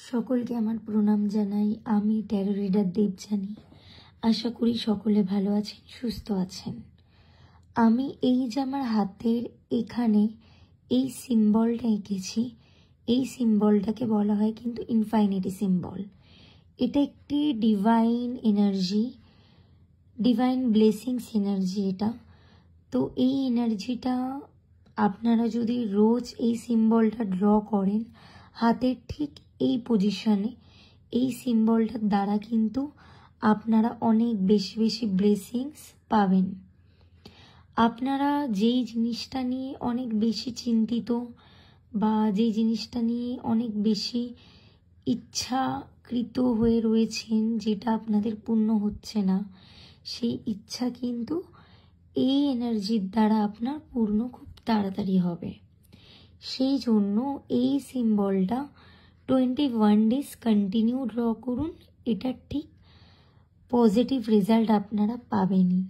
সকলকে আমার প্রণাম জানাই। আমি ট্যারো রিডার দেবযানী। আশা করি সকলে ভালো আছেন, সুস্থ আছেন। আমি এই যে আমার হাতের এখানে এই সিম্বলটা এঁকেছি, এই সিম্বলটাকে বলা হয় কিন্তু ইনফাইনিটি সিম্বল। এটা একটি divine energy, divine blessings energy এটা। তো এই এনার্জিটা আপনারা যদি রোজ এই সিম্বলটা ড্র করেন হাতের ঠিক এই পজিশনে, এই সিম্বলটার দ্বারা কিন্তু আপনারা অনেক বেশি বেশি ব্লেসিংস পাবেন। আপনারা যেই জিনিসটা নিয়ে অনেক বেশি চিন্তিত বা যেই জিনিসটা নিয়ে অনেক বেশি ইচ্ছাকৃত হয়ে রয়েছেন, যেটা আপনাদের পূর্ণ হচ্ছে না, সেই ইচ্ছা কিন্তু এই এনার্জির দ্বারা আপনার পূর্ণ খুব তাড়াতাড়ি হবে। সেই জন্য এই সিম্বলটা 21 ডেজ কন্টিনিউ ড্র করুন, এটা ঠিক পজিটিভ রেজাল্ট আপনারা পাবেনই।